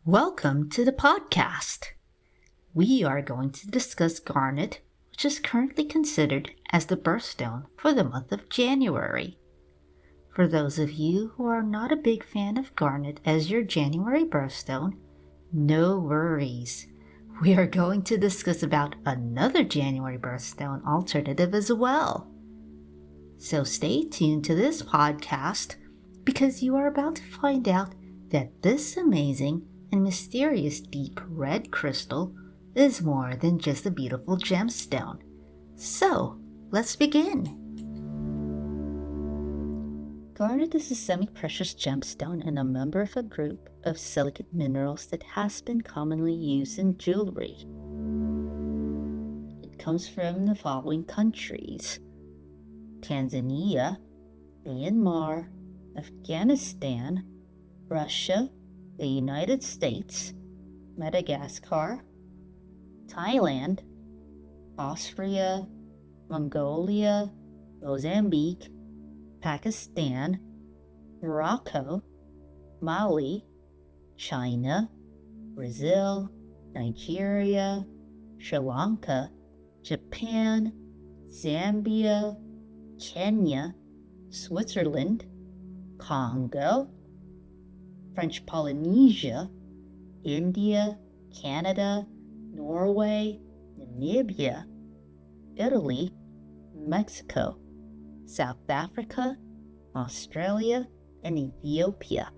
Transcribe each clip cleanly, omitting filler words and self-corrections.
Welcome to the podcast. We are going to discuss Garnet, which is currently considered as the birthstone for the month of January. For those of you who are not a big fan of Garnet as your January birthstone, no worries. We are going to discuss about another January birthstone alternative as well. So stay tuned to this podcast because you are about to find out that this amazing and mysterious deep red crystal is more than just a beautiful gemstone. So, let's begin. Garnet is a semi-precious gemstone and a member of a group of silicate minerals that has been commonly used in jewelry. It comes from the following countries: Tanzania, Myanmar, Afghanistan, Russia, the United States, Madagascar, Thailand, Austria, Mongolia, Mozambique, Pakistan, Morocco, Mali, China, Brazil, Nigeria, Sri Lanka, Japan, Zambia, Kenya, Switzerland, Congo, French Polynesia, India, Canada, Norway, Namibia, Italy, Mexico, South Africa, Australia, and Ethiopia.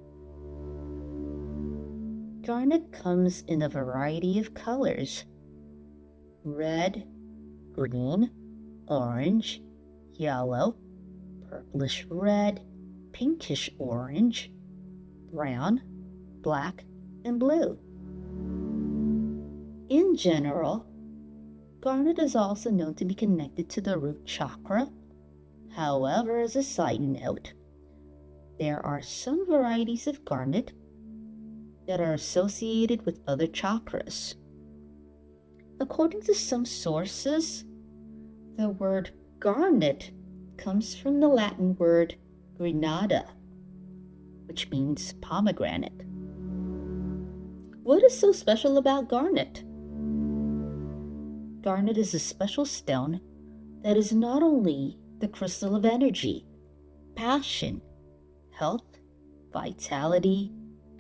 Garnet comes in a variety of colors: red, green, orange, yellow, purplish red, pinkish orange, brown, black, and blue. In general, garnet is also known to be connected to the root chakra. However, as a side note, there are some varieties of garnet that are associated with other chakras. According to some sources, the word garnet comes from the Latin word granata, which means pomegranate. What is so special about garnet? Garnet is a special stone that is not only the crystal of energy, passion, health, vitality,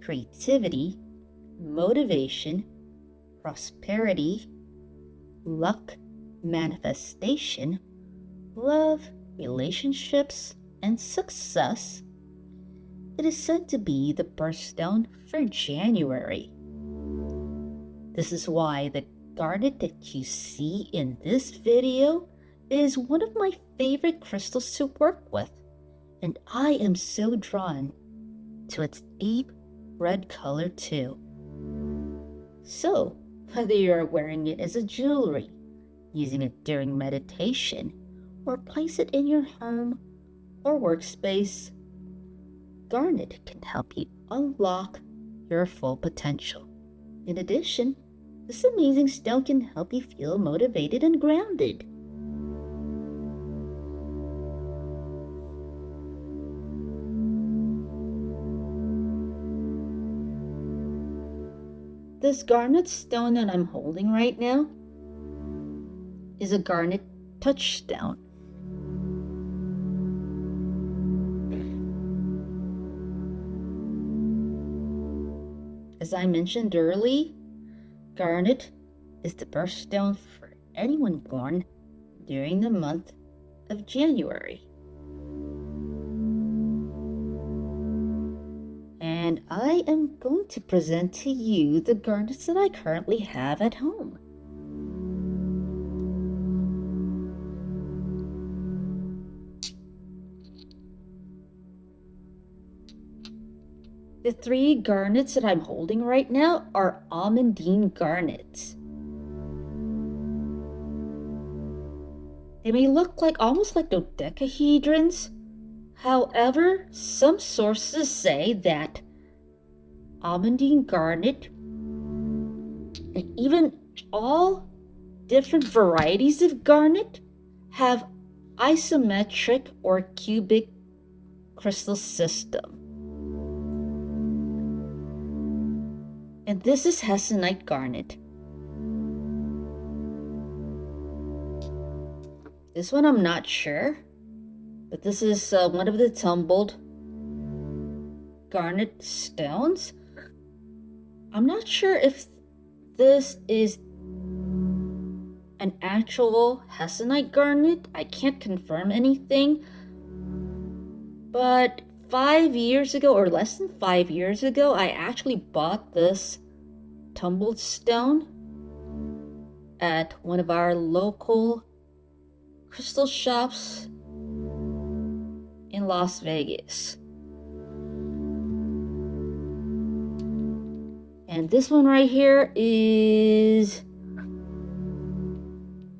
creativity, motivation, prosperity, luck, manifestation, love, relationships, and success. It is said to be the birthstone for January. This is why the garnet that you see in this video is one of my favorite crystals to work with, and I am so drawn to its deep red color too. So, whether you are wearing it as a jewelry, using it during meditation, or place it in your home or workspace, garnet can help you unlock your full potential. In addition, this amazing stone can help you feel motivated and grounded. This garnet stone that I'm holding right now is a garnet touchstone. As I mentioned earlier, garnet is the birthstone for anyone born during the month of January. And I am going to present to you the garnets that I currently have at home. The three garnets that I'm holding right now are almandine garnets. They may look almost like dodecahedrons. However, some sources say that almandine garnet and even all different varieties of garnet have isometric or cubic crystal system. And this is hessonite garnet. This one I'm not sure, but this is one of the tumbled garnet stones. I'm not sure if this is an actual hessonite garnet. I can't confirm anything, but 5 years ago, or less than 5 years ago, I actually bought this tumbled stone at one of our local crystal shops in Las Vegas. And this one right here is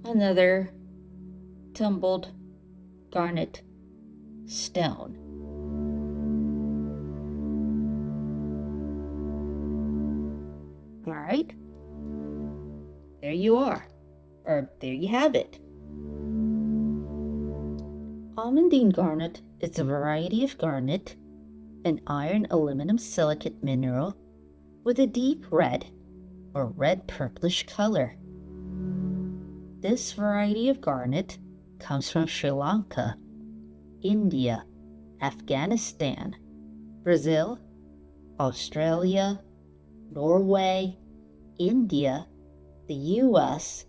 another tumbled garnet stone. All right, there you are, or there you have it. Almandine garnet is a variety of garnet, an iron aluminum silicate mineral with a deep red or red purplish color. This variety of garnet comes from Sri Lanka, India, Afghanistan, Brazil, Australia, Norway, India, the US,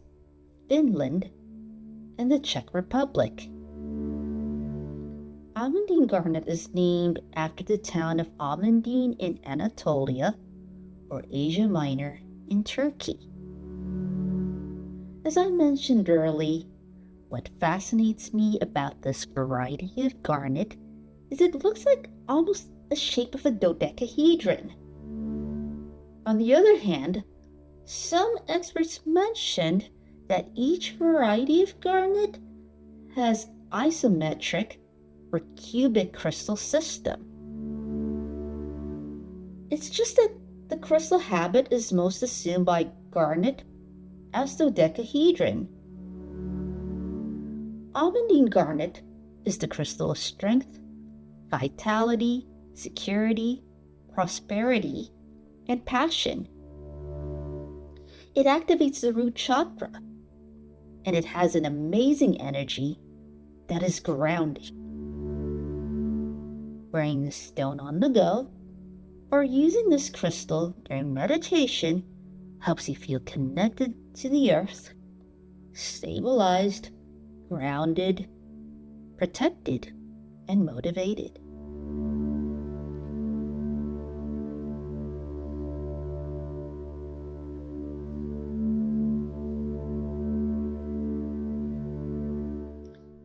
Finland, and the Czech Republic. Almandine garnet is named after the town of Almandine in Anatolia, or Asia Minor, in Turkey. As I mentioned earlier, what fascinates me about this variety of garnet is it looks like almost the shape of a dodecahedron. On the other hand, some experts mentioned that each variety of garnet has isometric or cubic crystal system. It's just that the crystal habit is most assumed by garnet as dodecahedron. Almandine garnet is the crystal of strength, vitality, security, prosperity, and passion. It activates the root chakra, and it has an amazing energy that is grounding. Wearing this stone on the go or using this crystal during meditation helps you feel connected to the earth, stabilized, grounded, protected, and motivated.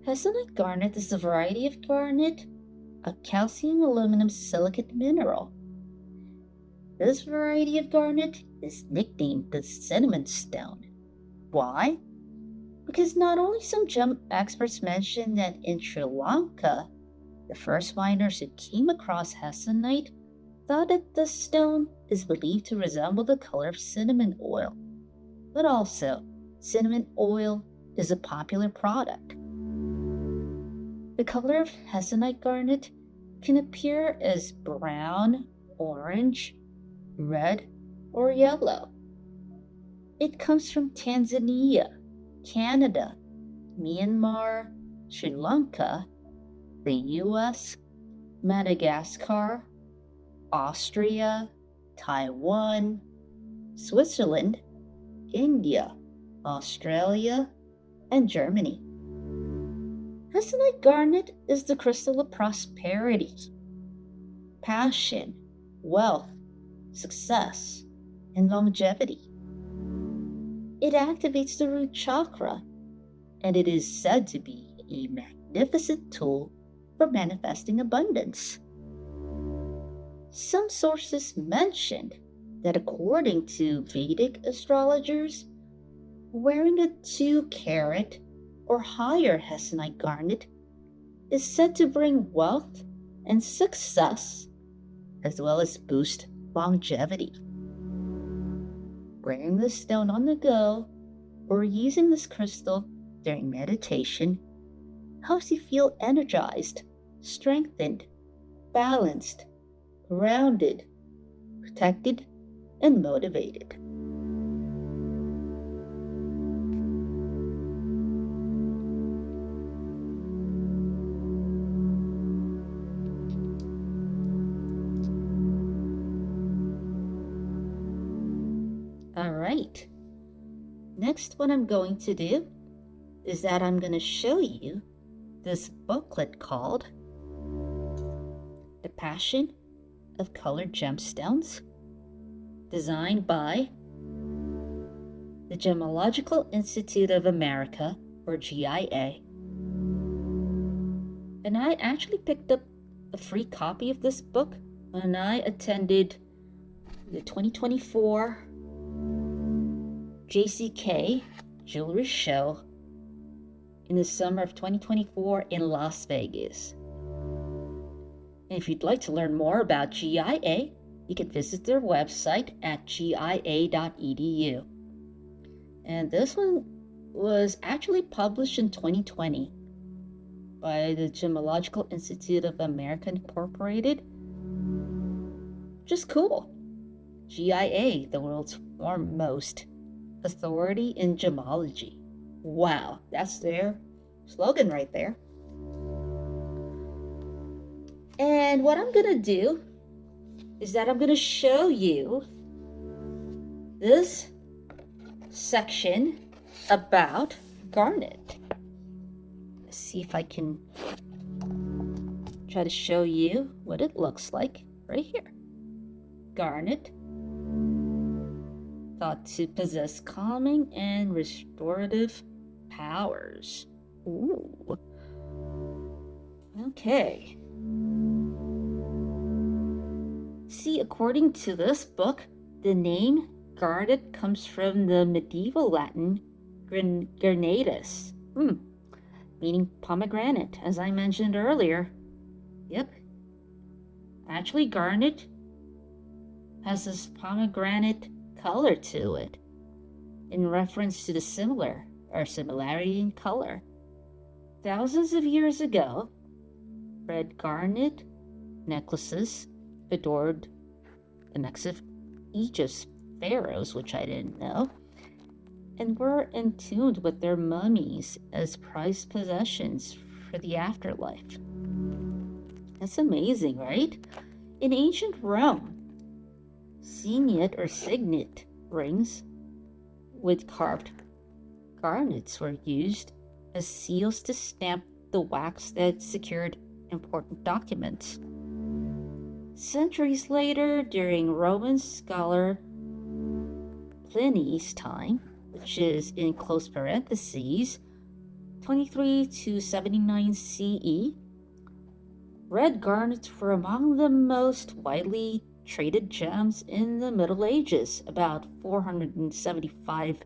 Hessonite garnet is a variety of garnet, a calcium aluminum silicate mineral. This variety of garnet is nicknamed the cinnamon stone. Why? Because not only some gem experts mention that in Sri Lanka, the first miners who came across hessonite thought that the stone is believed to resemble the color of cinnamon oil, but also cinnamon oil is a popular product. The color of hessonite garnet can appear as brown, orange, red, or yellow. It comes from Tanzania, Canada, Myanmar, Sri Lanka, the US, Madagascar, Austria, Taiwan, Switzerland, India, Australia, and Germany. Hessonite garnet is the crystal of prosperity, passion, wealth, success, and longevity. It activates the root chakra, and it is said to be a magnificent tool for manifesting abundance. Some sources mentioned that according to Vedic astrologers, wearing a 2-carat or higher hessonite garnet is said to bring wealth and success, as well as boost longevity. Wearing this stone on the go or using this crystal during meditation helps you feel energized, strengthened, balanced, grounded, protected, and motivated. All right. Next, what I'm going to do is that I'm going to show you this booklet called The Passion of Colored Gemstones, designed by the Gemological Institute of America, or GIA. And I actually picked up a free copy of this book when I attended the 2024 JCK Jewelry Show in the summer of 2024 in Las Vegas. And if you'd like to learn more about GIA, you can visit their website at gia.edu. And this one was actually published in 2020 by the Gemological Institute of America Incorporated. Just cool. GIA, the world's foremost authority in gemology. Wow, that's their slogan right there. And what I'm gonna do is that I'm gonna show you this section about garnet. Let's see if I can try to show you what it looks like right here. Garnet, thought to possess calming and restorative powers. Ooh. Okay. See, according to this book, the name garnet comes from the medieval Latin garnetus, meaning pomegranate, as I mentioned earlier. Yep. Actually, garnet has this pomegranate color to it, in reference to the similarity in color. Thousands of years ago, red garnet necklaces adored the necks of Egypt's pharaohs, which I didn't know, and were entombed with their mummies as prized possessions for the afterlife. That's amazing, right? In ancient Rome, signet rings with carved garnets were used as seals to stamp the wax that secured important documents. Centuries later, during Roman scholar Pliny's time, which is in close parentheses, 23 to 79 CE, red garnets were among the most widely traded gems in the Middle Ages, about 475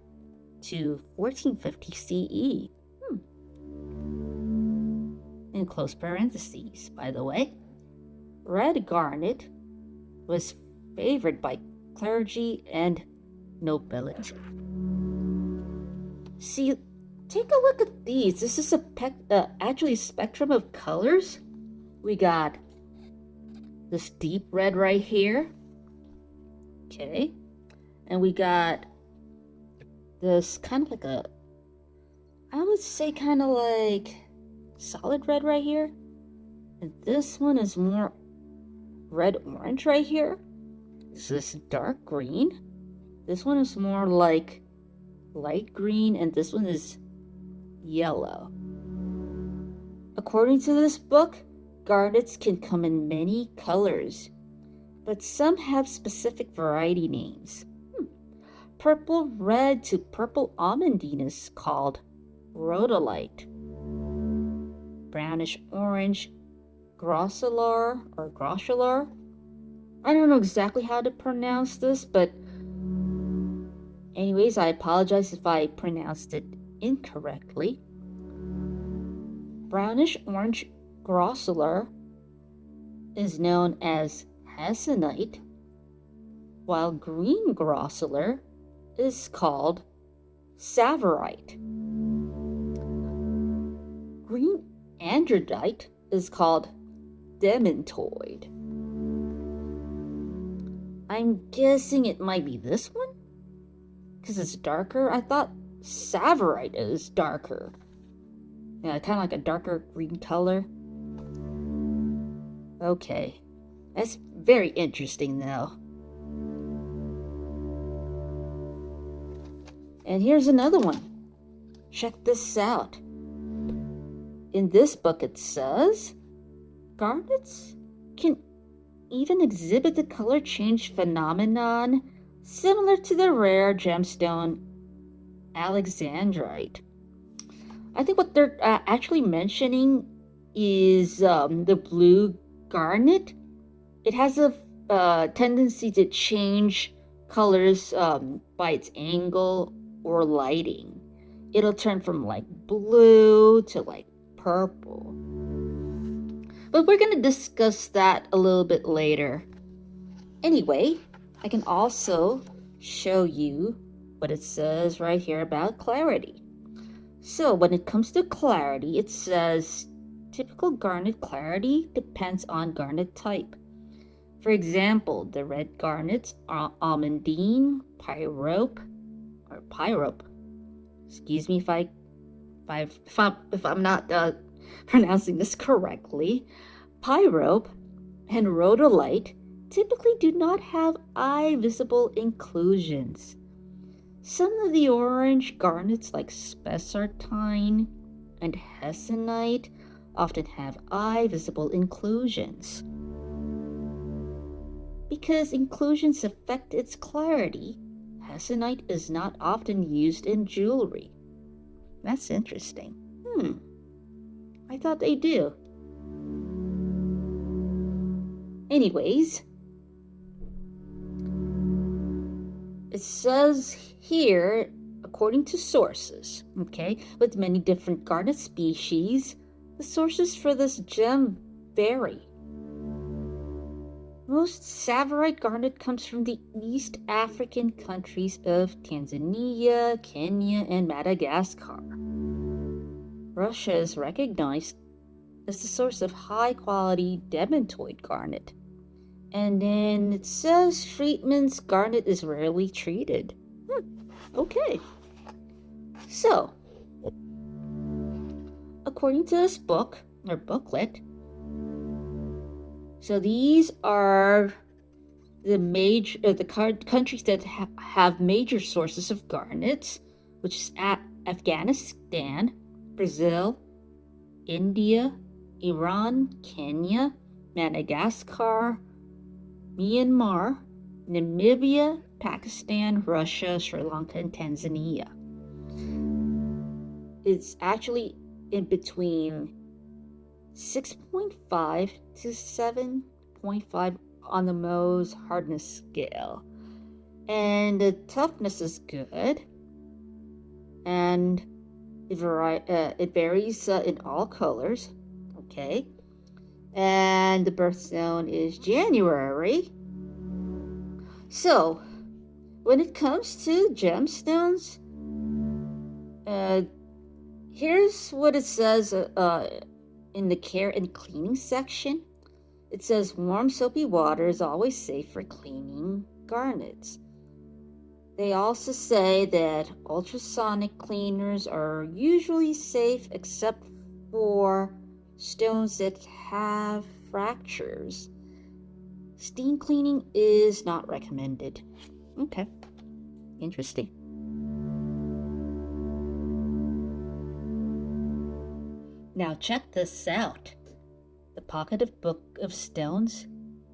to 1450 CE. In close parentheses, by the way. Red garnet was favored by clergy and nobility. See, take a look at these. This is actually a spectrum of colors. We got this deep red right here. Okay. And we got this kind of like I would say kind of like solid red right here. And this one is more red-orange right here. This is dark green. This one is more like light green, and this one is yellow. According to this book, garnets can come in many colors, but some have specific variety names. Purple red to purple almandine is called rhodolite. Brownish orange grossular. I don't know exactly how to pronounce this, but anyways, I apologize if I pronounced it incorrectly. Brownish orange grossular is known as hessonite, while green grossular is called savorite. Green andradite is called demantoid. I'm guessing it might be this one? Because it's darker? I thought Savorite is darker. Yeah, kind of like a darker green color. Okay. That's very interesting, though. And here's another one. Check this out. In this book it says, garnets can even exhibit the color change phenomenon similar to the rare gemstone alexandrite. I think what they're actually mentioning is the blue garnet. It has a tendency to change colors by its angle or lighting. It'll turn from like blue to like purple. But we're going to discuss that a little bit later. Anyway, I can also show you what it says right here about clarity. So when it comes to clarity, it says typical garnet clarity depends on garnet type. For example, the red garnets are almandine, pyrope. Excuse me if I'm not pronouncing this correctly. Pyrope and rhodolite typically do not have eye visible inclusions. Some of the orange garnets like spessartine and hessonite often have eye visible inclusions. Because inclusions affect its clarity, hessonite is not often used in jewelry. That's interesting. I thought they do. Anyways, it says here, according to sources, okay, with many different garnet species, the sources for this gem vary. Most Savorite garnet comes from the East African countries of Tanzania, Kenya, and Madagascar. Russia is recognized as the source of high-quality demantoid garnet. And then it says Friedman's garnet is rarely treated. Okay. So, according to this book, or booklet, so these are the countries that have major sources of garnets, which is Afghanistan, Brazil, India, Iran, Kenya, Madagascar, Myanmar, Namibia, Pakistan, Russia, Sri Lanka, and Tanzania. It's actually in between 6.5 to 7.5 on the Mohs hardness scale. And the toughness is good. And it varies in all colors. Okay. And the birthstone is January. So, when it comes to gemstones, here's what it says in the care and cleaning section. It says warm soapy water is always safe for cleaning garnets. They also say that ultrasonic cleaners are usually safe except for stones that have fractures. Steam cleaning is not recommended. Okay, interesting. Now check this out. The Pocketed Book of Stones,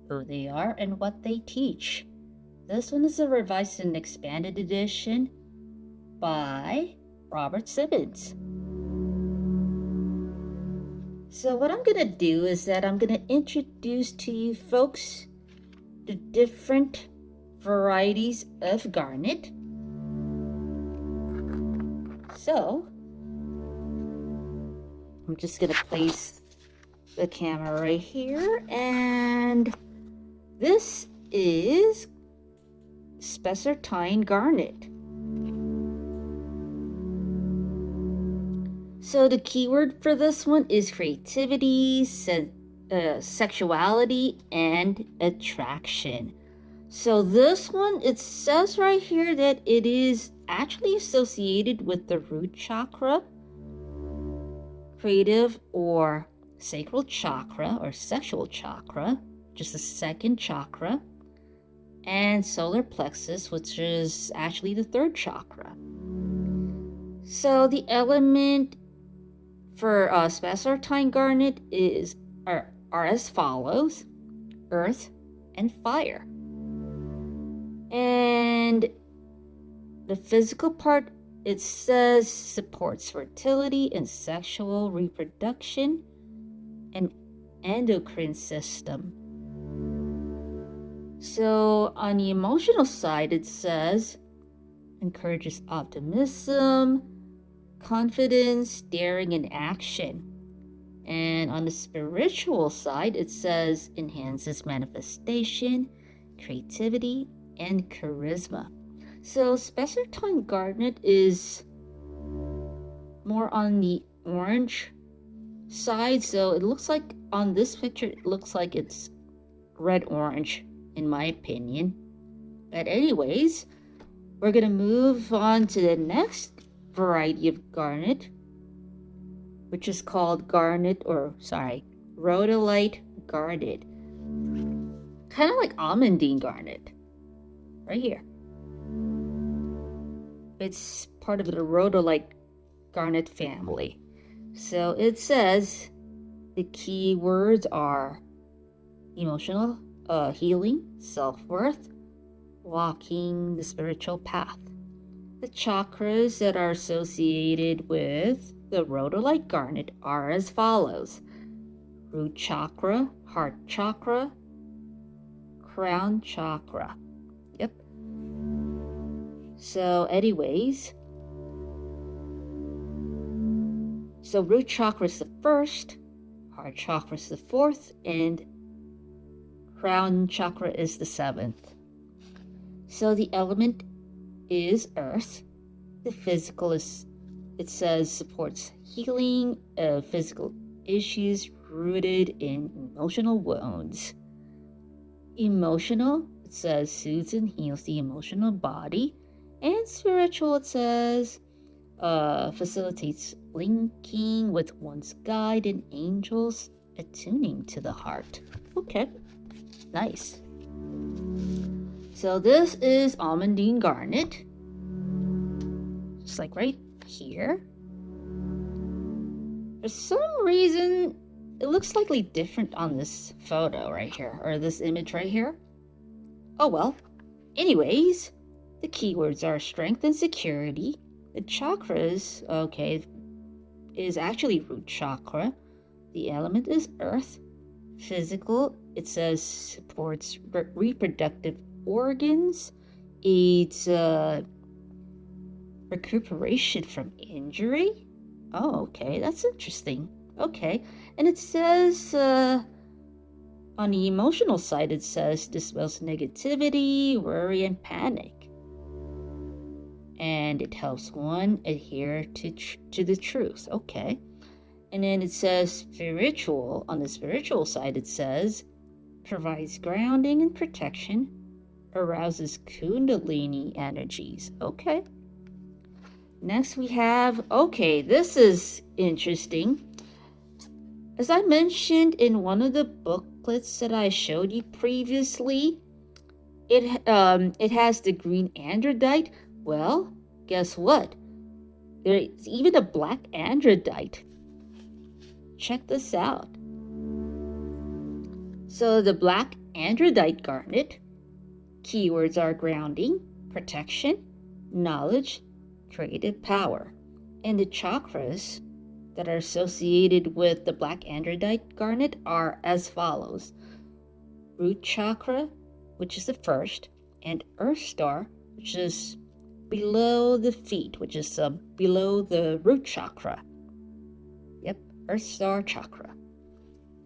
who they are and what they teach. This one is a revised and expanded edition by Robert Simmons. So what I'm going to do is that I'm going to introduce to you folks the different varieties of garnet. So I'm just going to place the camera right here, and this is spessartine garnet. So the keyword for this one is creativity, sexuality, and attraction. So this one, it says right here that it is actually associated with the root chakra, creative or sacral chakra or sexual chakra, just the second chakra, and solar plexus, which is actually the third chakra. So the element for spessartine garnet are as follows: earth and fire. And the physical part, it says supports fertility and sexual reproduction and endocrine system. So on the emotional side, it says encourages optimism, confidence, daring, and action. And on the spiritual side, it says enhances manifestation, creativity, and charisma. So spessartine garnet is more on the orange side. So it looks like on this picture, it looks like it's red-orange in my opinion. But anyways, we're gonna move on to the next variety of garnet, which is called rhodolite garnet. Kind of like almandine garnet. Right here. It's part of the rhodolite garnet family. So it says the key words are emotional, healing, self-worth, walking the spiritual path. The chakras that are associated with the rhodolite garnet are as follows: root chakra, heart chakra, crown chakra. Yep. So anyways, so root chakra is the first, heart chakra is the fourth, and crown chakra is the seventh. So the element is earth. The physical is, it says, supports healing of physical issues rooted in emotional wounds. Emotional, it says, soothes and heals the emotional body. And spiritual, it says, facilitates linking with one's guide and angels, attuning to the heart. Okay, nice. So this is almandine garnet, just like right here. For some reason, it looks slightly different on this photo right here, or this image right here. Oh well. Anyways, the keywords are strength and security. The chakras, okay, is actually root chakra. The element is earth. Physical, it says, supports reproductive organs, aids recuperation from injury. Oh, okay, that's interesting. Okay, and it says on the emotional side, it says dispels negativity, worry, and panic. And it helps one adhere to the truth. Okay. And then it says spiritual. On the spiritual side, it says provides grounding and protection, arouses kundalini energies. Okay. Next we have, okay, this is interesting. As I mentioned in one of the booklets that I showed you previously, it has the green androdite. Well, guess what? There's even a black androdite. Check this out. So the black androdite garnet, keywords are grounding, protection, knowledge, creative power. And the chakras that are associated with the black androdite garnet are as follows: root chakra, which is the first, and earth star, which is below the feet, which is below the root chakra. Yep, earth star chakra.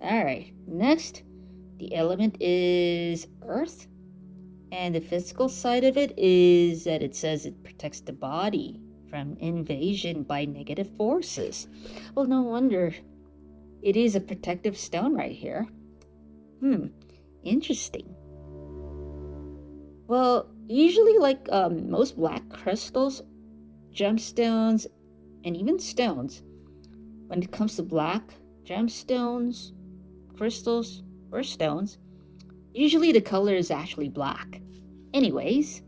All right, next, the element is earth, and the physical side of it is that it says it protects the body from invasion by negative forces. Well, no wonder. It is a protective stone right here. Interesting. Well, usually, like most black crystals, gemstones, and even stones, when it comes to black gemstones, crystals, or stones, usually the color is actually black. Anyways,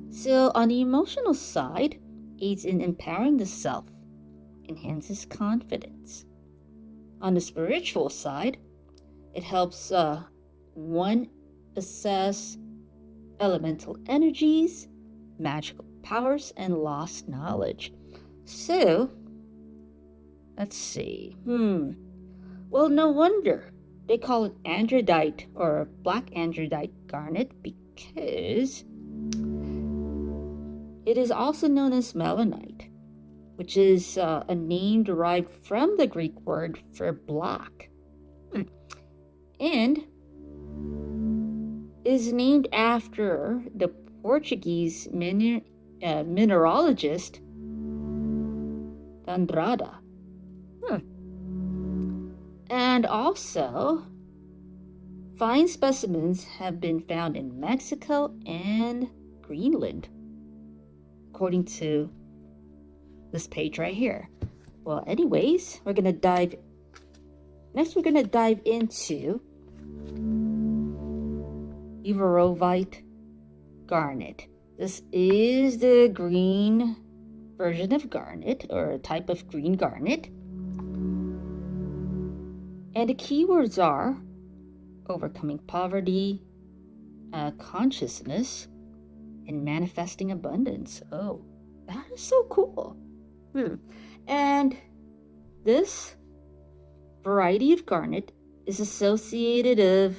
so on the emotional side, aids in empowering the self, enhances confidence. On the spiritual side, it helps one assess elemental energies, magical powers, and lost knowledge. So, let's see. Well, no wonder they call it androdite or black androdite garnet because it is also known as melanite, which is a name derived from the Greek word for black. And is named after the Portuguese mineralogist Andrada. And also, fine specimens have been found in Mexico and Greenland, according to this page right here. Well, anyways, we're gonna dive into Everovite garnet. This is the green version of garnet, or a type of green garnet. And the keywords are overcoming poverty, consciousness, and manifesting abundance. Oh, that is so cool. And this variety of garnet is associated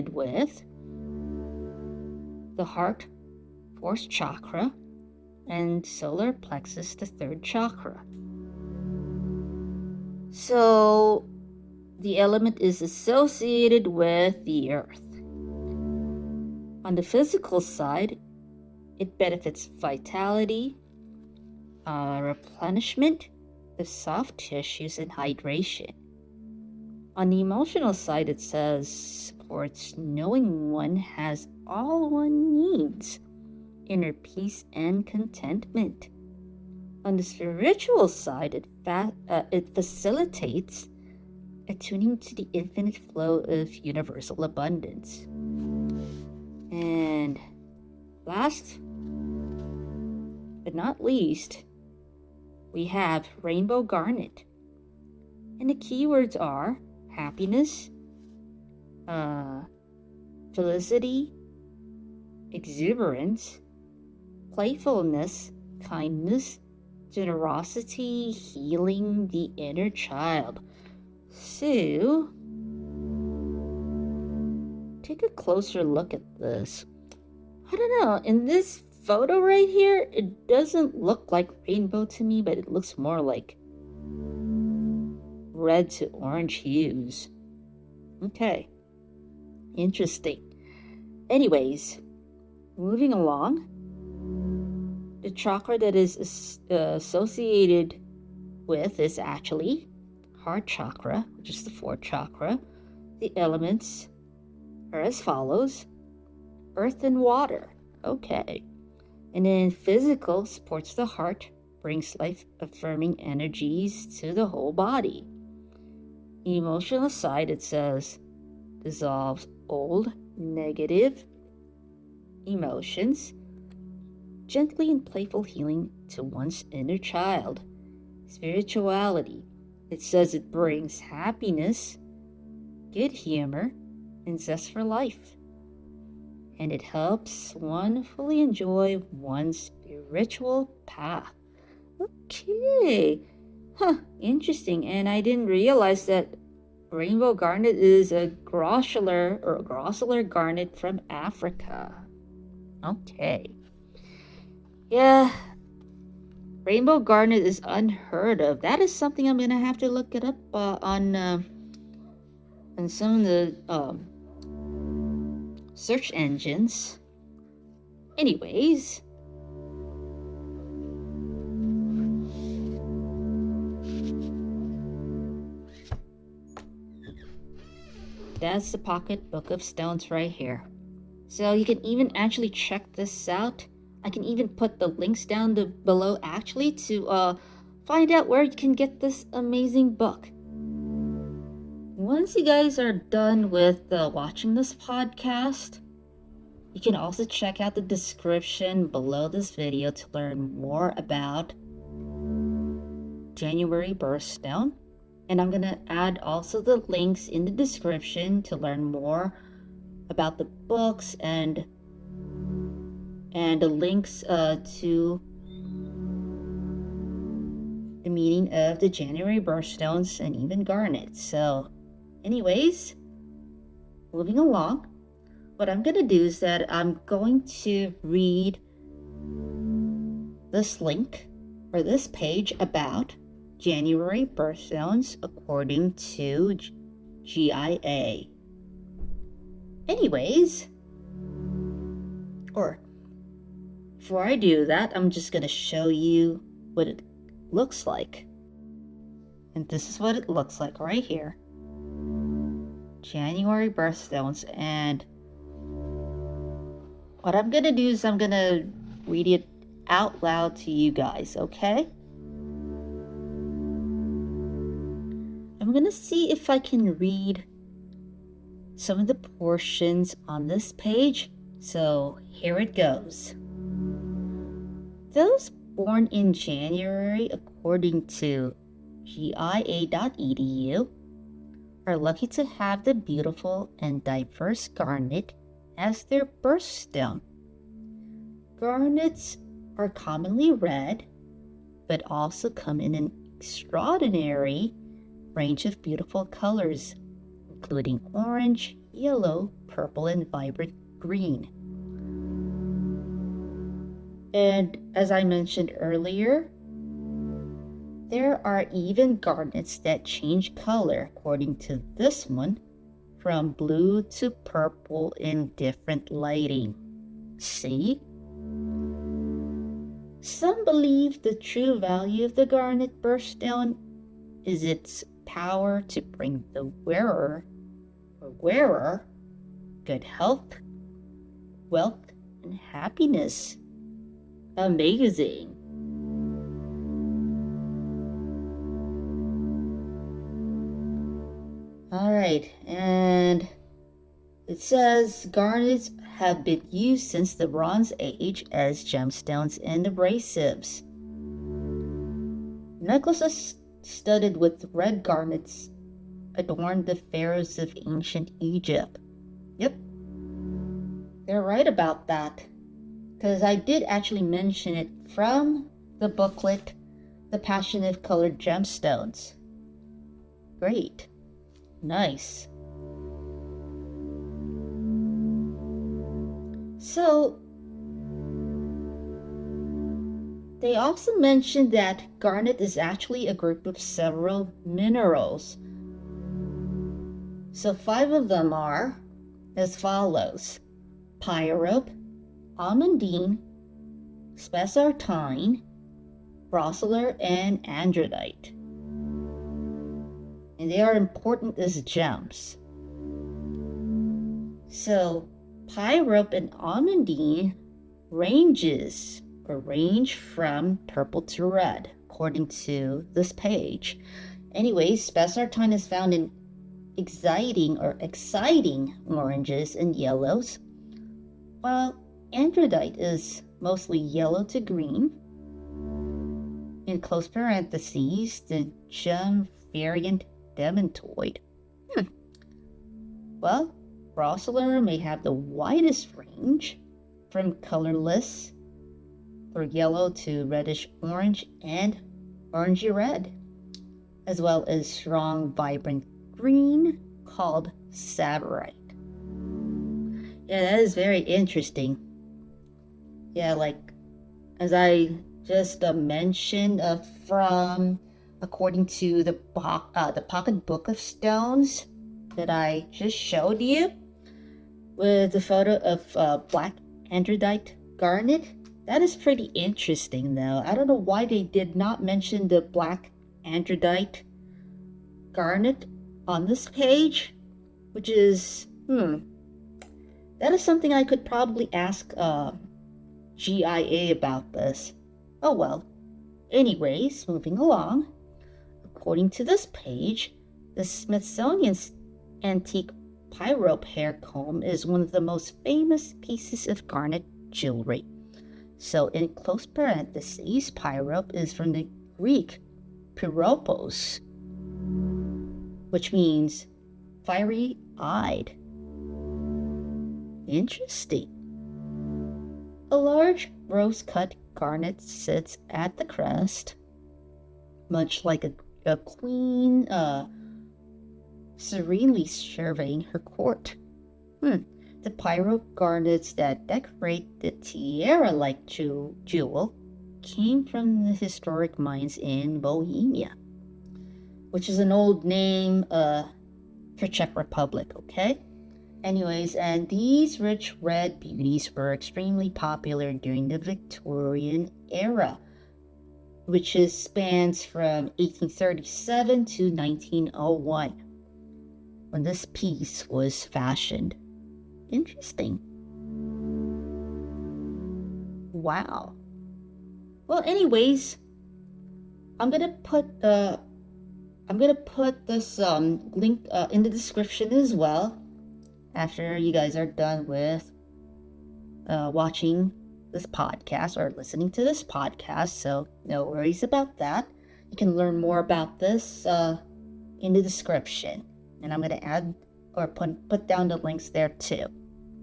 with the heart, fourth chakra, and solar plexus, the third chakra. So the element is associated with the earth. On the physical side, it benefits vitality, replenishment of soft tissues, and hydration. On the emotional side, it says supports knowing one has all one needs, inner peace and contentment. On the spiritual side, it facilitates attuning to the infinite flow of universal abundance. And last but not least, we have rainbow garnet. And the keywords are happiness, felicity, exuberance, playfulness, kindness, generosity, healing the inner child. So, take a closer look at this. I don't know, in this photo right here, it doesn't look like rainbow to me, but it looks more like red to orange hues. Okay, interesting. Anyways, moving along, the chakra that is associated with is actually heart chakra, which is the fourth chakra. The elements are as follows: earth and water. Okay. And then physical supports the heart, brings life-affirming energies to the whole body. Emotional side, it says, dissolves old, negative emotions, gently and playful healing to one's inner child. Spirituality, it says it brings happiness, good humor, and zest for life. And it helps one fully enjoy one's spiritual path. Okay. Interesting. And I didn't realize that rainbow garnet is a grossular garnet from Africa. Okay. Yeah. Rainbow garnet is unheard of. That is something I'm going to have to look it up on some of the search engines. Anyways, That's the pocket book of stones right here. So you can even actually check this out. I can even put the links down below actually to find out where you can get this amazing book. Once you guys are done with watching this podcast, you can also check out the description below this video to learn more about January Birthstone. And I'm going to add also the links in the description to learn more about the books and the links to the meaning of the January Birthstones and even Garnets. So anyways, moving along, what I'm going to do is that I'm going to read this link or this page about January Birthstones according to GIA. Anyways, or before I do that, I'm just going to show you what it looks like. And this is what it looks like right here. January Birthstones. And what I'm going to do is I'm going to read it out loud to you guys, okay? I'm going to see if I can read some of the portions on this page. So here it goes. Those born in January, according to GIA.edu, are lucky to have the beautiful and diverse garnet as their birthstone. Garnets are commonly red, but also come in an extraordinary range of beautiful colors, including orange, yellow, purple, and vibrant green. And as I mentioned earlier, there are even garnets that change color, according to this one, from blue to purple in different lighting. See? Some believe the true value of the garnet birthstone is its power to bring the wearer good health, wealth, and happiness. Amazing. Alright, and it says garnets have been used since the Bronze Age as gemstones and abrasives. Necklaces studded with red garnets adorned the pharaohs of ancient Egypt. Yep, they're right about that, because I did actually mention it from the booklet, The Passion of Colored Gemstones. Great. Nice. So, they also mentioned that garnet is actually a group of several minerals. So 5 of them are as follows: pyrope, almandine, spessartine, brosiler, and andradite. And they are important as gems. So pyrope and almandine range from purple to red, according to this page. Anyways, spessartine is found in exciting oranges and yellows, while andradite is mostly yellow to green. In close parentheses, the gem variant demantoid. Well, brosiler may have the widest range, from colorless or yellow to reddish orange and orangey red, as well as strong vibrant green called savarite. Yeah, that is very interesting. Yeah, like as I just mentioned, from according to the pocket book of stones that I just showed you, with the photo of black andradite garnet. That is pretty interesting, though. I don't know why they did not mention the black andradite garnet on this page, which is, that is something I could probably ask GIA about this. Oh well. Anyways, moving along. According to this page, the Smithsonian's antique pyrope hair comb is one of the most famous pieces of garnet jewelry. So in close parentheses, pyrope is from the Greek pyropos, which means fiery-eyed. Interesting. A large rose-cut garnet sits at the crest, much like a queen serenely surveying her court. The pyrope garnets that decorate the tiara-like jewel came from the historic mines in Bohemia, which is an old name for Czech Republic, okay? Anyways, and these rich red beauties were extremely popular during the Victorian era, which spans from 1837 to 1901, when this piece was fashioned. Interesting. Wow. Well, anyways, I'm gonna put this link in the description as well after you guys are done with watching this podcast or listening to this podcast. So no worries about that. You can learn more about this in the description, and I'm gonna add or put down the links there too.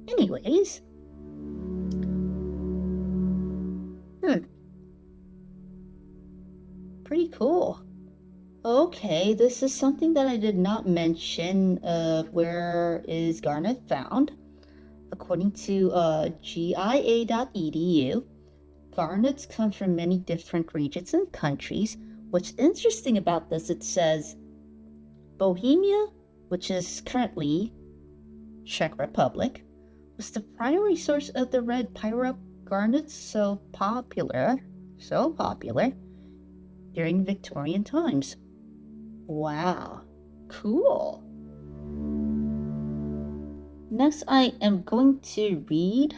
Anyways, pretty cool. Okay, this is something that I did not mention. Where is garnet found? According to GIA.edu, garnets come from many different regions and countries. What's interesting about this, it says Bohemia, which is currently Czech Republic, was the primary source of the red pyrope garnets so popular during Victorian times. Wow, cool. Next, I am going to read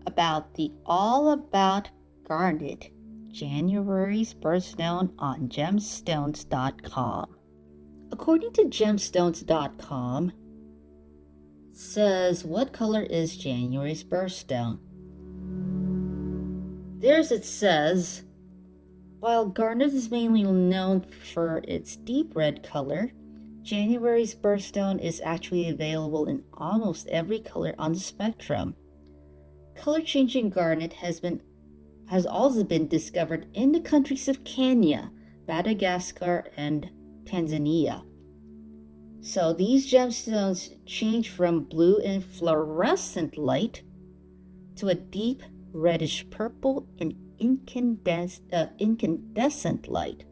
about the All About Garnet, January's Birthstone on gemstones.com. According to gemstones.com, it says, what color is January's birthstone? It says, while garnet is mainly known for its deep red color, January's birthstone is actually available in almost every color on the spectrum. Color-changing garnet has also been discovered in the countries of Kenya, Madagascar, and Tanzania. So these gemstones change from blue in fluorescent light to a deep reddish purple in incandescent light.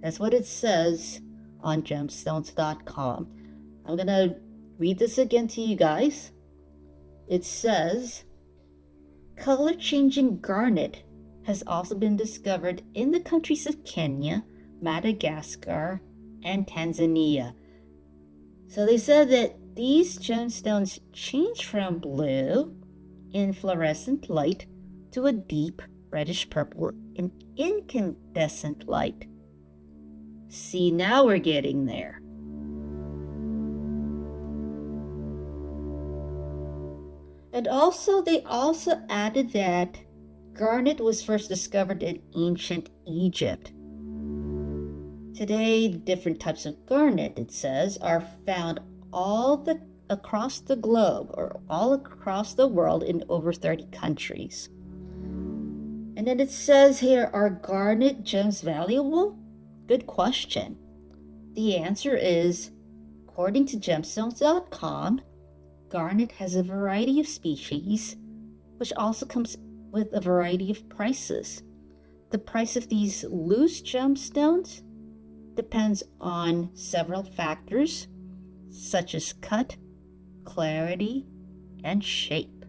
That's what it says on gemstones.com. I'm gonna read this again to you guys. It says, color-changing garnet has also been discovered in the countries of Kenya, Madagascar, and Tanzania. So they said that these gemstones change from blue in fluorescent light to a deep reddish purple in incandescent light. See, now we're getting there. And also, they also added that garnet was first discovered in ancient Egypt. Today, different types of garnet, it says, are found across the globe or all across the world in over 30 countries. And then it says here, are garnet gems valuable? Good question. The answer is, according to gemstones.com, garnet has a variety of species, which also comes with a variety of prices. The price of these loose gemstones depends on several factors, such as cut, clarity, and shape.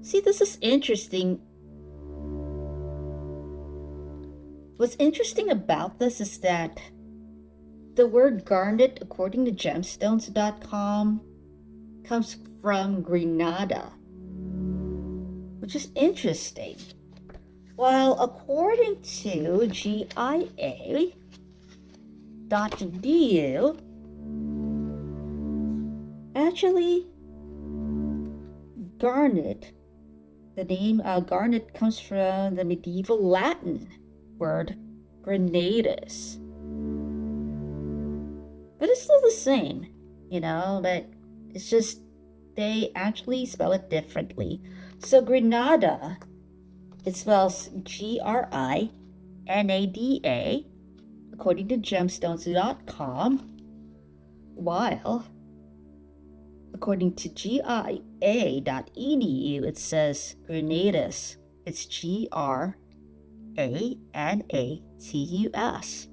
See, this is interesting. What's interesting about this is that the word garnet, according to gemstones.com, comes from Grenada, which is interesting. While according to GIA.edu, actually, garnet, the name garnet comes from the medieval Latin word Granatus. But it's still the same, but it's just they actually spell it differently. So Grenada, it spells Grinada, according to gemstones.com, while according to GIA.edu, it says Granatus. It's Granatus.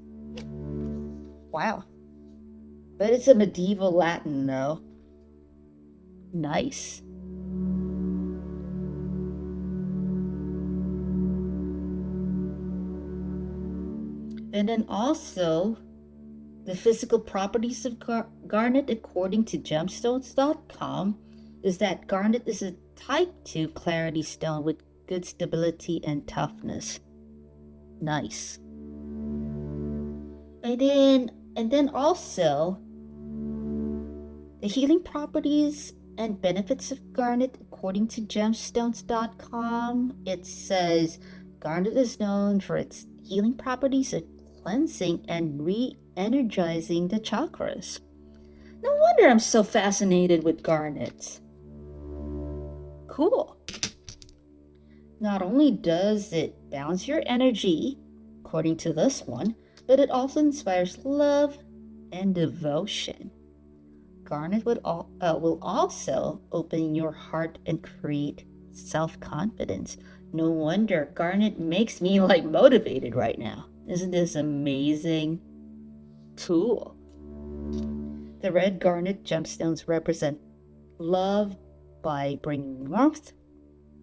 Wow. But it's a medieval Latin, though. Nice. And then also, the physical properties of garnet, according to gemstones.com, is that garnet is a type 2 clarity stone with good stability and toughness. Nice. And then also, the healing properties and benefits of garnet, according to gemstones.com, it says garnet is known for its healing properties of cleansing and re-energizing the chakras. No wonder I'm so fascinated with garnets. Cool. Not only does it balance your energy, according to this one, but it also inspires love and devotion. Garnet will also open your heart and create self-confidence. No wonder garnet makes me motivated right now. Isn't this amazing? Cool. The red garnet gemstones represent love by bringing warmth,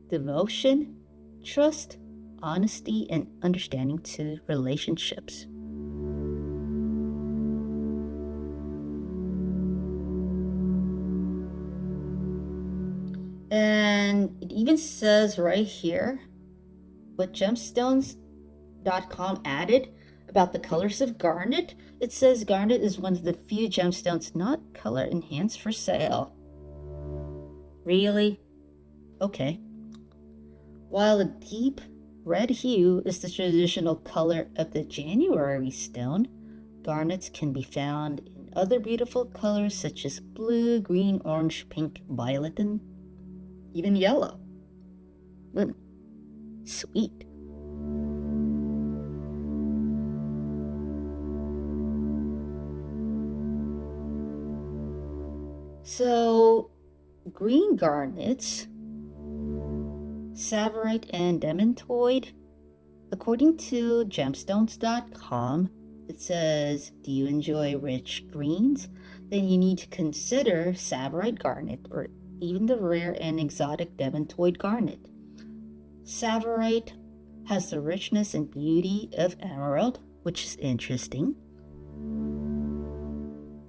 devotion, trust, honesty, and understanding to relationships. And it even says right here what gemstones.com added about the colors of garnet. It says garnet is one of the few gemstones not color enhanced for sale. Really? Okay. While a deep red hue is the traditional color of the January stone, garnets can be found in other beautiful colors such as blue, green, orange, pink, violet, and even yellow. Sweet. So, green garnets, Tsavorite and demantoid, according to gemstones.com, it says, do you enjoy rich greens? Then you need to consider Tsavorite garnet or even the rare and exotic demantoid garnet. Tsavorite has the richness and beauty of emerald, which is interesting.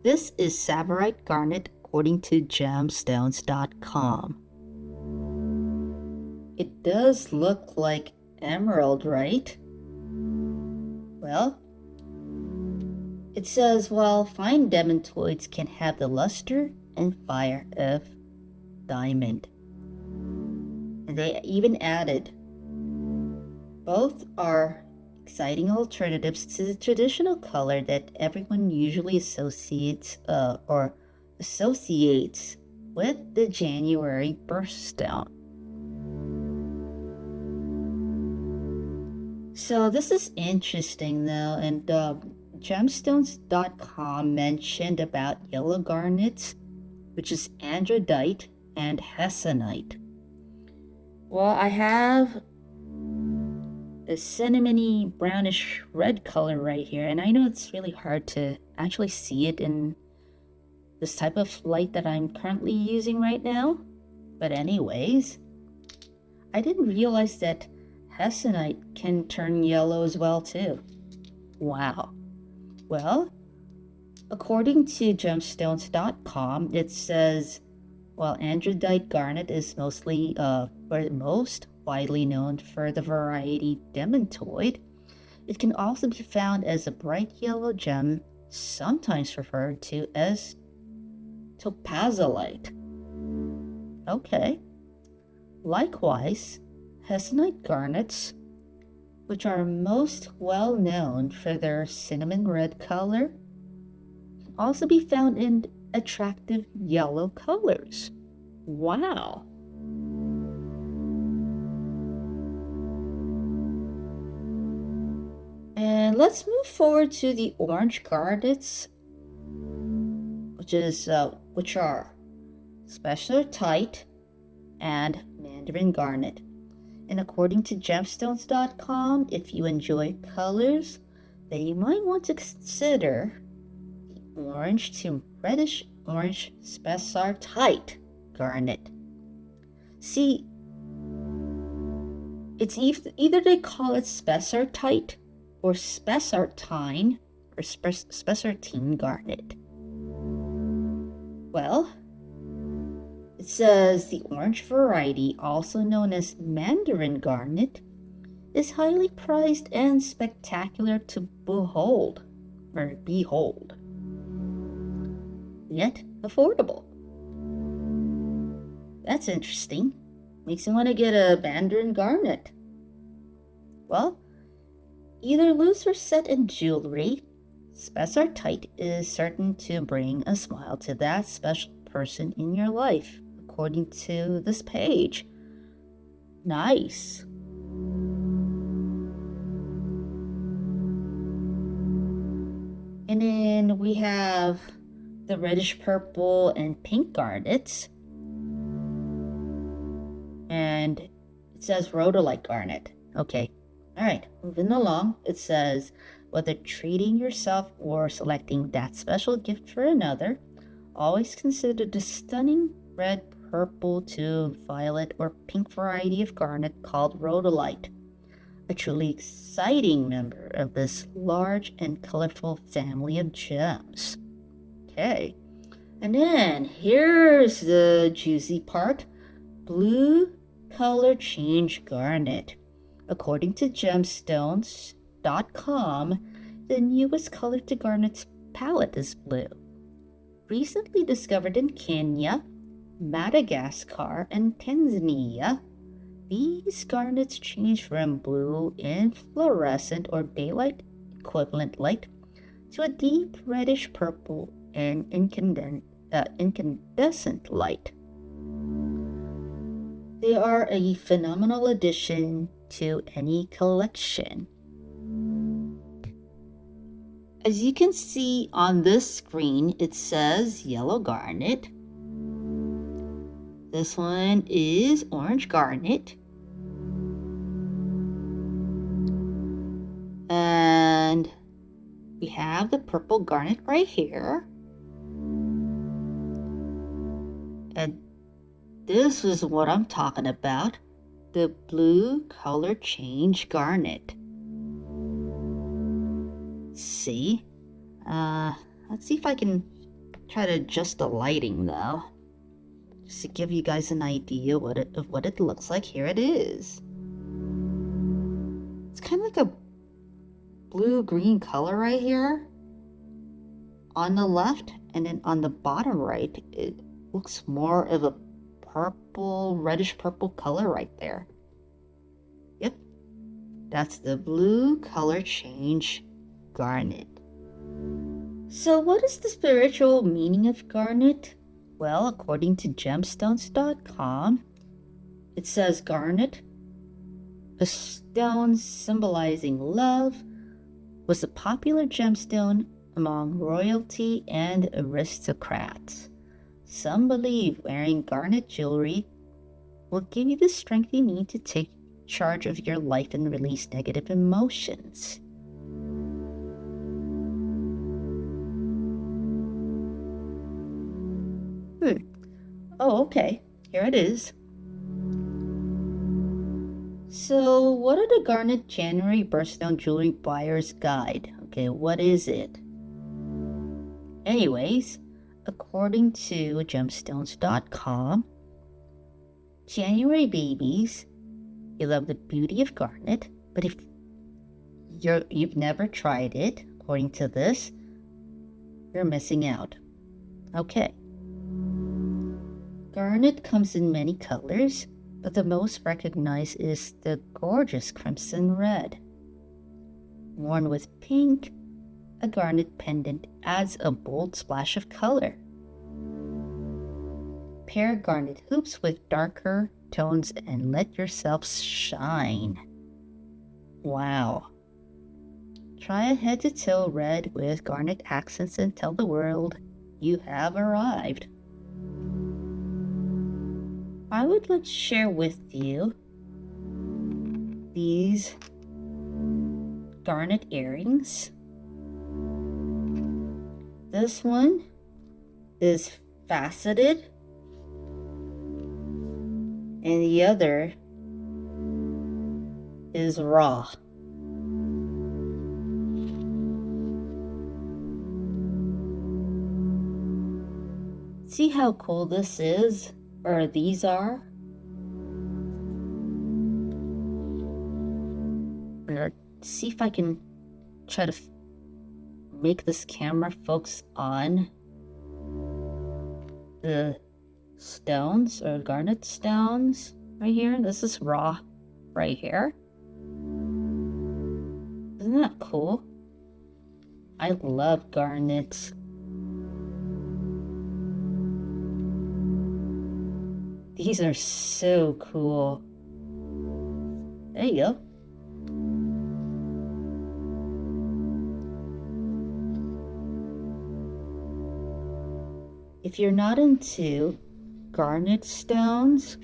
This is Tsavorite garnet according to gemstones.com. It does look like emerald, right? Well, it says, while fine demantoids can have the luster and fire of diamond. And they even added, both are exciting alternatives to the traditional color that everyone usually associates with the January birthstone. So this is interesting though, and gemstones.com mentioned about yellow garnets, which is androdite and hessonite. Well, I have a cinnamony brownish red color right here, and I know it's really hard to actually see it in this type of light that I'm currently using right now, but anyways, I didn't realize that hessonite can turn yellow as well too. Wow. Well, according to gemstones.com, it says, while androdite garnet is most widely known for the variety demantoid, it can also be found as a bright yellow gem, sometimes referred to as topazolite. Okay. Likewise, hessonite garnets, which are most well known for their cinnamon red color, can also be found in attractive yellow colors. Wow. And let's move forward to the orange garnets, which are spessartite and mandarin garnet. And according to gemstones.com, if you enjoy colors, then you might want to consider the orange to reddish orange spessartite garnet. See, it's either they call it spessartite or spessartine or spessartine garnet. Well, it says the orange variety, also known as mandarin garnet, is highly prized and spectacular to behold, yet affordable. That's interesting. Makes me want to get a mandarin garnet. Well, either loose or set in jewelry, spessartite is certain to bring a smile to that special person in your life, according to this page. Nice. And then we have the reddish purple and pink garnets. And it says rhodolite garnet. Okay. All right, moving along. It says, whether treating yourself or selecting that special gift for another, always consider the stunning red, purple to violet or pink variety of garnet called rhodolite, a truly exciting member of this large and colorful family of gems. Okay, and then here's the juicy part: blue color change garnet. According to gemstones.com, the newest color to garnet's palette is blue. Recently discovered in Kenya, Madagascar, and Tanzania, these garnets change from blue in fluorescent or daylight equivalent light to a deep reddish purple and incandescent light. They are a phenomenal addition to any collection. As you can see on this screen, it says yellow garnet. This one is orange garnet. And we have the purple garnet right here. And this is what I'm talking about, the blue color change garnet. See? Let's see if I can try to adjust the lighting though, just to give you guys an idea of what it looks like. Here it is. It's kind of like a blue-green color right here on the left, and then on the bottom right, it looks more of a purple, reddish purple color right there. Yep, that's the blue color change garnet. So what is the spiritual meaning of garnet? Well, according to gemstones.com, it says garnet, a stone symbolizing love, was a popular gemstone among royalty and aristocrats. Some believe wearing garnet jewelry will give you the strength you need to take charge of your life and release negative emotions. Oh, okay. Here it is. So, what are the Garnet January Birthstone Jewelry Buyer's Guide? Okay, what is it? Anyways, according to gemstones.com, January babies, you love the beauty of garnet, but if you've never tried it, according to this, you're missing out. Okay. Garnet comes in many colors, but the most recognized is the gorgeous crimson red. Worn with pink, a garnet pendant adds a bold splash of color. Pair garnet hoops with darker tones and let yourself shine. Wow. Try a head-to-toe red with garnet accents and tell the world you have arrived. I would like to share with you these garnet earrings. This one is faceted and the other is raw. See how cool this is, or these are? See if I can try to make this camera focus on the stones or garnet stones right here. This is raw right here. Isn't that cool? I love garnets. These are so cool. There you go. If you're not into garnet stones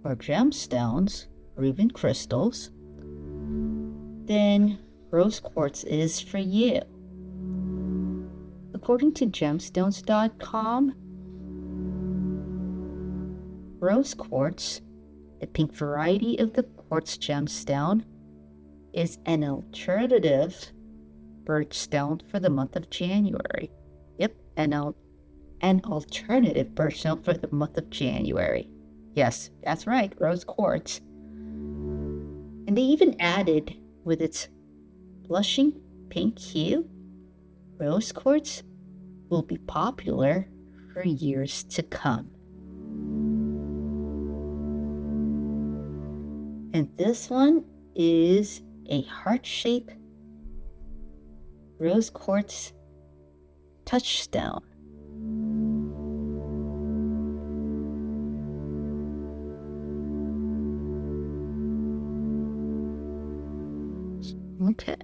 or gemstones or even crystals, then rose quartz is for you. According to gemstones.com, rose quartz, the pink variety of the quartz gemstone, is an alternative birthstone for the month of January. Yep, an alternative birthstone for the month of January. Yes, that's right, rose quartz. And they even added, with its blushing pink hue, rose quartz will be popular for years to come. And this one is a heart-shaped rose quartz touchstone. Okay.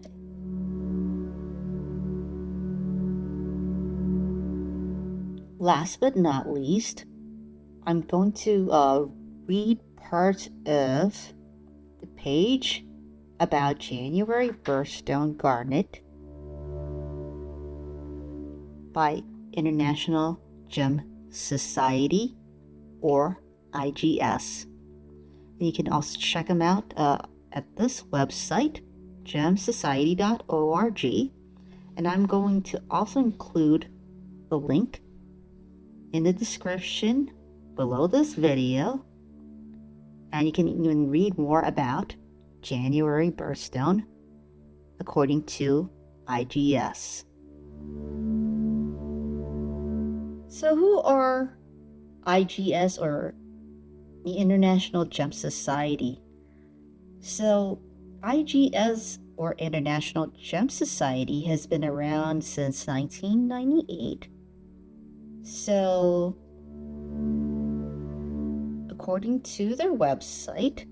Last but not least, I'm going to read part of the page about January Birthstone Garnet by International Gem Society, or IGS. And you can also check them out at this website, gemsociety.org, and I'm going to also include the link in the description below this video, and you can even read more about January Birthstone according to IGS. So who are IGS, or the International Gem Society? So IGS, or International Gem Society, has been around since 1998. So, according to their website,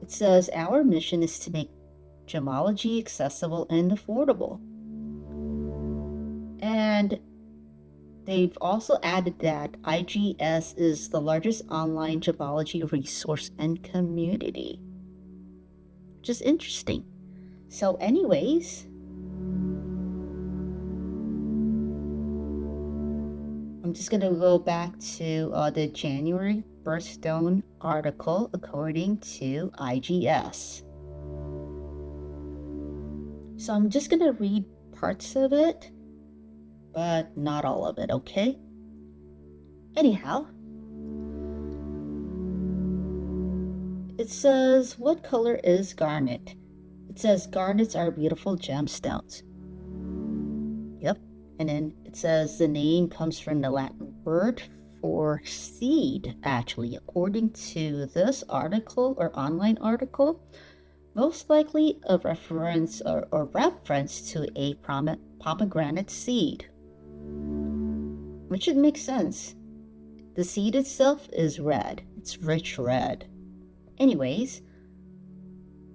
it says our mission is to make gemology accessible and affordable. And they've also added that IGS is the largest online gemology resource and community, which is interesting. So anyways, I'm just going to go back to the January Birthstone article according to IGS. So I'm just going to read parts of it, but not all of it, okay? Anyhow, it says, what color is garnet? It says garnets are beautiful gemstones. Yep. And then it says the name comes from the Latin word for seed, actually, according to this article or online article. Most likely a reference or reference to a pomegranate seed, which should make sense. The seed itself is red. It's rich red. Anyways,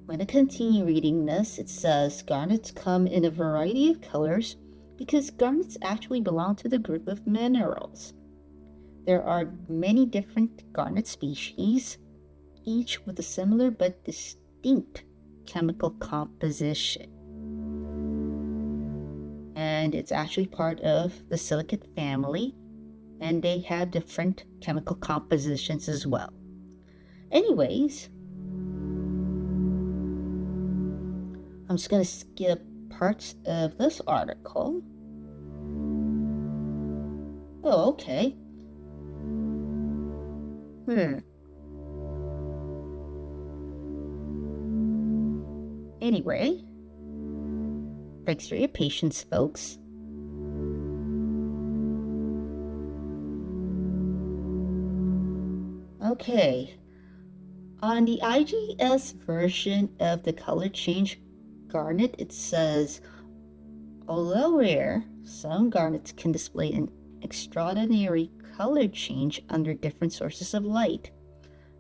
when I continue reading this, it says garnets come in a variety of colors because garnets actually belong to the group of minerals. There are many different garnet species, each with a similar but distinct chemical composition. And it's actually part of the silicate family, and they have different chemical compositions as well. Anyways, I'm just going to skip parts of this article. Oh, okay. Anyway, thanks for your patience, folks. Okay, on the IGS version of the color change garnet, it says, although rare, some garnets can display an extraordinary color change under different sources of light.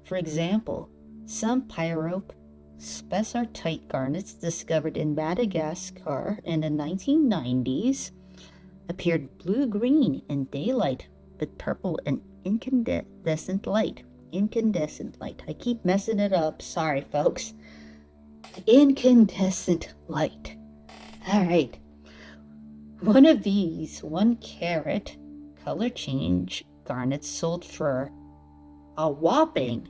For example, some pyrope spessartite garnets discovered in Madagascar in the 1990s appeared blue-green in daylight, but purple in incandescent light. Incandescent light. I keep messing it up. Sorry, folks. Incandescent light. Alright. One of these 1 carat color change garnets sold for a whopping,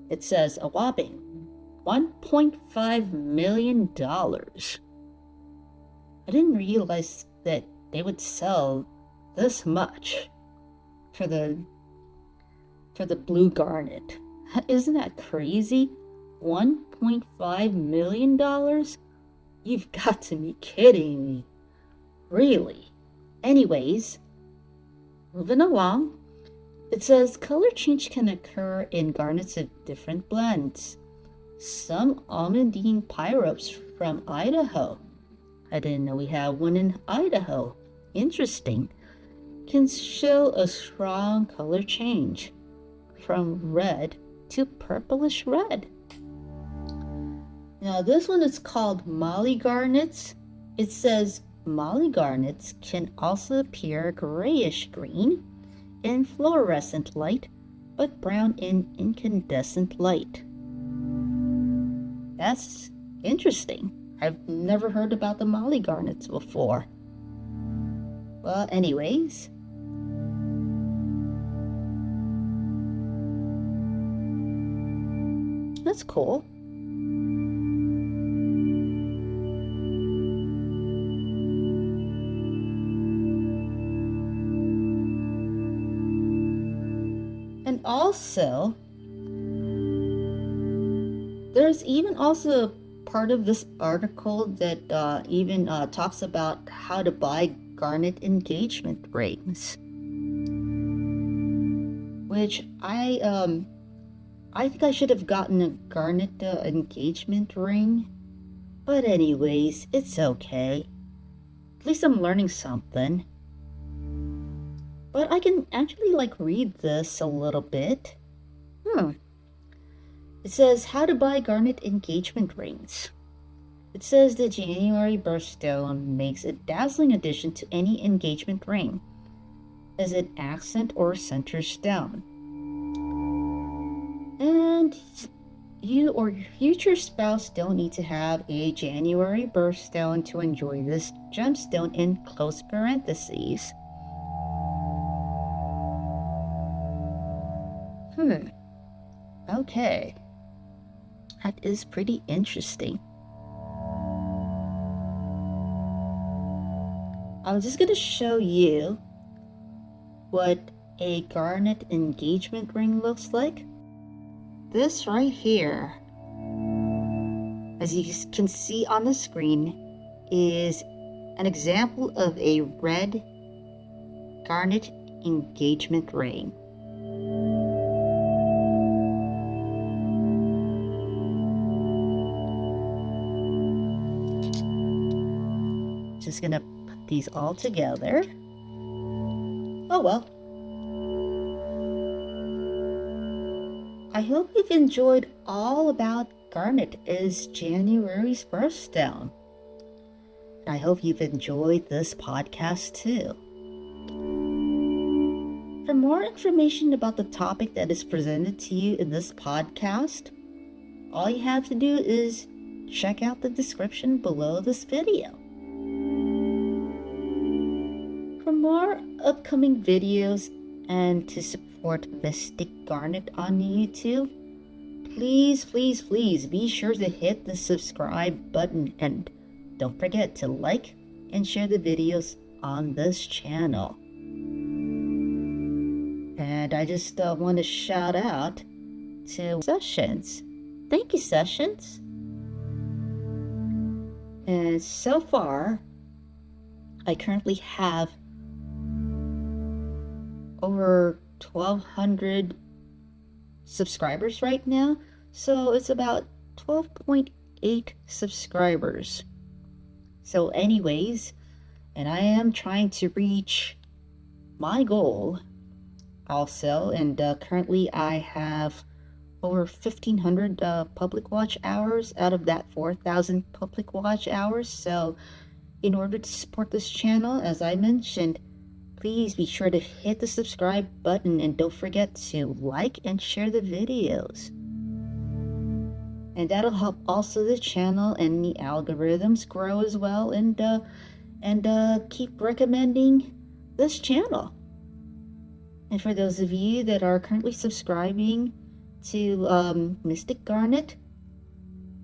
it says a whopping, $1.5 million. I didn't realize that they would sell this much for the blue garnet. Isn't that crazy? $1.5 million? You've got to be kidding me. Really? Anyways, moving along, it says color change can occur in garnets of different blends. Some almandine pyropes from Idaho, I didn't know we had one in Idaho, interesting, can show a strong color change from red to purplish red. Now this one is called molly garnets. It says molly garnets can also appear grayish green in fluorescent light, but brown in incandescent light. That's interesting. I've never heard about the molly garnets before. Well, anyways, that's cool. And also, there's even also a part of this article that even talks about how to buy garnet engagement rings, which I think I should have gotten a garnet engagement ring, but anyways, it's okay. At least I'm learning something. But I can actually read this a little bit. It says how to buy garnet engagement rings. It says the January birthstone makes a dazzling addition to any engagement ring as an accent or center stone. And you or your future spouse don't need to have a January birthstone to enjoy this gemstone in close parentheses. Okay. That is pretty interesting. I'm just gonna show you what a garnet engagement ring looks like. This right here, as you can see on the screen, is an example of a red garnet engagement ring. Just gonna put these all together. Oh well. I hope you've enjoyed all about Garnet is January's Birthstone. I hope you've enjoyed this podcast too. For more information about the topic that is presented to you in this podcast, all you have to do is check out the description below this video. For more upcoming videos and to support Mystic Garnet on YouTube, please be sure to hit the subscribe button and don't forget to like and share the videos on this channel. And I just want to shout out to Sessions. Thank you, Sessions. And so far, I currently have over 1,200 subscribers right now. So it's about 12.8 subscribers. So anyways, and I am trying to reach my goal also, and currently I have over 1,500 public watch hours out of that 4,000 public watch hours. So in order to support this channel, as I mentioned, please be sure to hit the subscribe button and don't forget to like and share the videos. And that'll help also the channel and the algorithms grow as well, and keep recommending this channel. And for those of you that are currently subscribing to Mystic Garnet,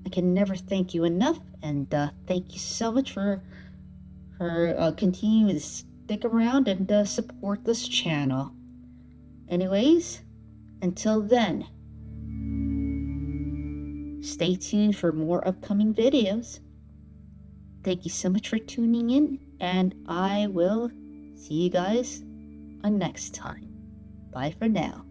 I can never thank you enough, and thank you so much for continuing to stick around and support this channel. Anyways, until then, stay tuned for more upcoming videos. Thank you so much for tuning in, and I will see you guys on next time. Bye for now.